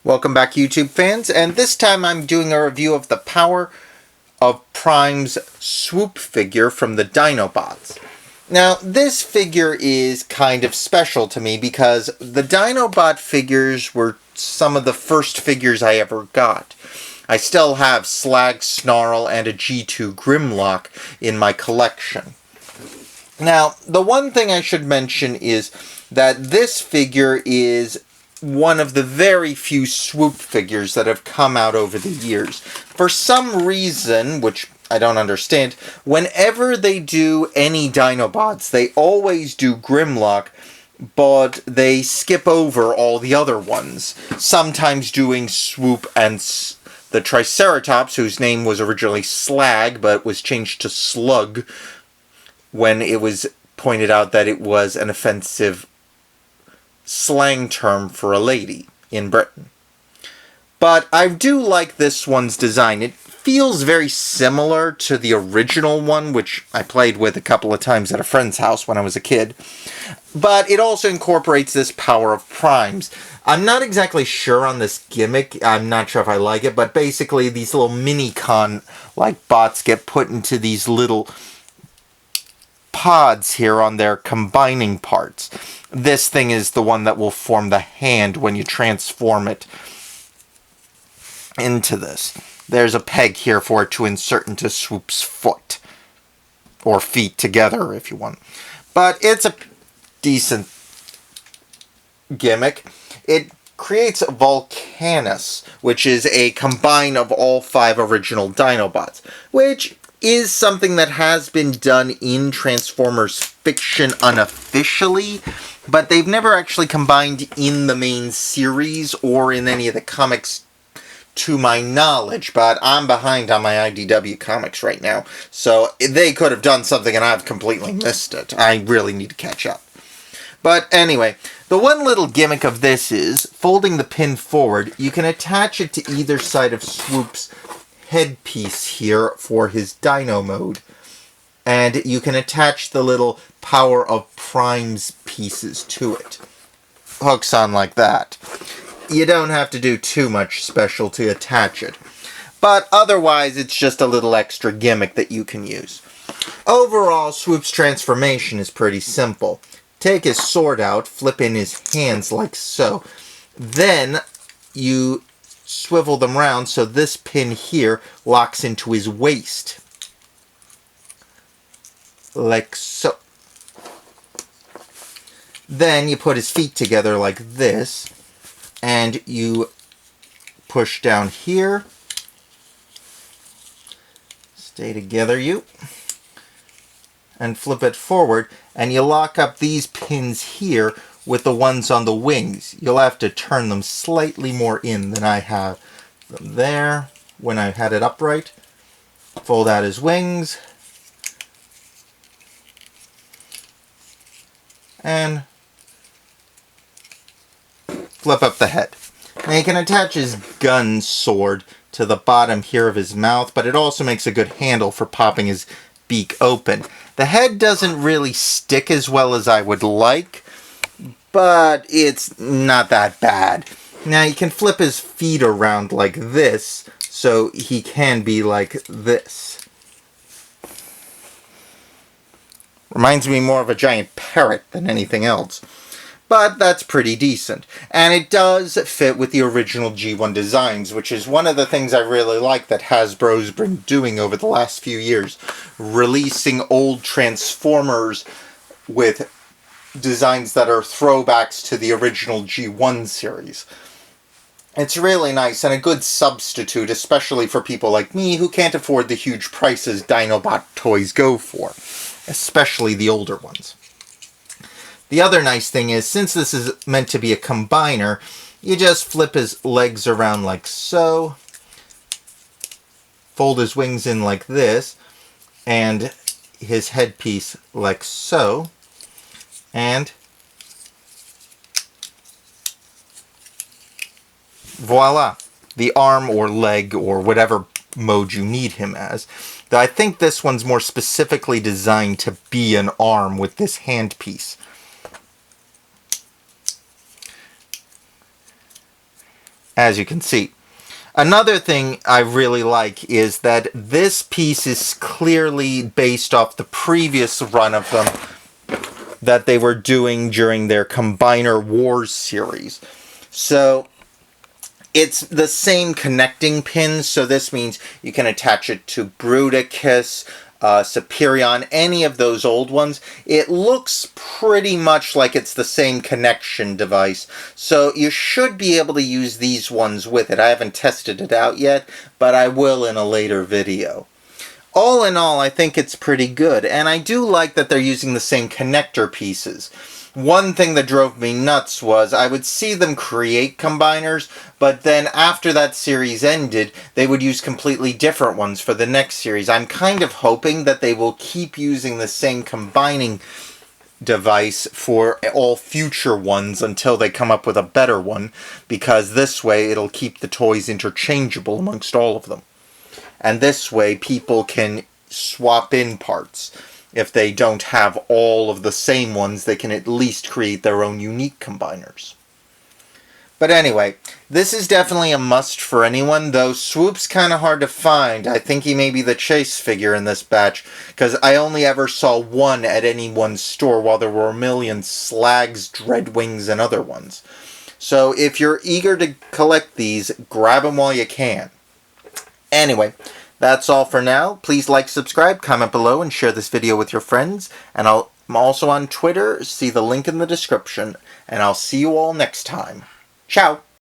Welcome back, YouTube fans, and this time I'm doing a review of the Power of Prime's Swoop figure from the Dinobots. Now, this figure is kind of special to me because the Dinobot figures were some of the first figures I ever got. I still have Slag, Snarl, and a G2 Grimlock in my collection. Now, the one thing I should mention is that this figure is one of the very few Swoop figures that have come out over the years. For some reason, which I don't understand, whenever they do any Dinobots, they always do Grimlock, but they skip over all the other ones. Sometimes doing Swoop and the Triceratops, whose name was originally Slag, but was changed to Slug when it was pointed out that it was an offensive slang term for a lady in Britain. But I do like this one's design. It feels very similar to the original one, which I played with a couple of times at a friend's house when I was a kid. But it also incorporates this Power of Primes. I'm not exactly sure on this gimmick. I'm not sure if I like it, but basically these little mini-con-like bots get put into these little pods here on their combining parts. This thing is the one that will form the hand when you transform it into this. There's a peg here for it to insert into Swoop's foot. Or feet together, if you want. But it's a decent gimmick. It creates Volcanus, which is a combine of all 5 original Dinobots, which is something that has been done in Transformers fiction unofficially, but they've never actually combined in the main series or in any of the comics to my knowledge, but I'm behind on my IDW comics right now, so they could have done something and I've completely missed it. I really need to catch up. But anyway, the one little gimmick of this is, folding the pin forward, you can attach it to either side of Swoop's headpiece here for his Dino mode. And you can attach the little Power of Primes pieces to it. Hooks on like that. You don't have to do too much special to attach it. But otherwise, it's just a little extra gimmick that you can use. Overall, Swoop's transformation is pretty simple. Take his sword out, flip in his hands like so. Then you swivel them around so this pin here locks into his waist. Like so. Then you put his feet together like this, and you push down here. Stay together, you. And flip it forward, and you lock up these pins here with the ones on the wings. You'll have to turn them slightly more in than I have them there when I had it upright. Fold out his wings. And flip up the head. Now you can attach his gun sword to the bottom here of his mouth, but it also makes a good handle for popping his beak open. The head doesn't really stick as well as I would like, but it's not that bad. Now you can flip his feet around like this, so he can be like this. Reminds me more of a giant parrot than anything else. But that's pretty decent. And it does fit with the original G1 designs, which is one of the things I really like that Hasbro's been doing over the last few years. Releasing old Transformers with designs that are throwbacks to the original G1 series. It's really nice and a good substitute, especially for people like me who can't afford the huge prices Dinobot toys go for, especially the older ones. The other nice thing is, since this is meant to be a combiner, you just flip his legs around like so, fold his wings in like this, and his headpiece like so, and voila! The arm or leg or whatever mode you need him as. I think this one's more specifically designed to be an arm with this handpiece. as you can see. Another thing I really like is that this piece is clearly based off the previous run of them that they were doing during their Combiner Wars series. So it's the same connecting pins, so this means you can attach it to Bruticus, Superion, any of those old ones. It looks pretty much like it's the same connection device, so you should be able to use these ones with it. I haven't tested it out yet, but I will in a later video. All in all, I think it's pretty good, and I do like that they're using the same connector pieces. One thing that drove me nuts was I would see them create combiners, but then after that series ended, they would use completely different ones for the next series. I'm kind of hoping that they will keep using the same combining device for all future ones until they come up with a better one, because this way it'll keep the toys interchangeable amongst all of them. And this way people can swap in parts. If they don't have all of the same ones, they can at least create their own unique combiners. But anyway, this is definitely a must for anyone, though Swoop's kind of hard to find. I think he may be the chase figure in this batch, because I only ever saw one at any one store, while there were a million Slags, Dreadwings, and other ones. So if you're eager to collect these, grab them while you can. Anyway, that's all for now. Please like, subscribe, comment below, and share this video with your friends. And I'm also on Twitter. See the link in the description. And I'll see you all next time. Ciao!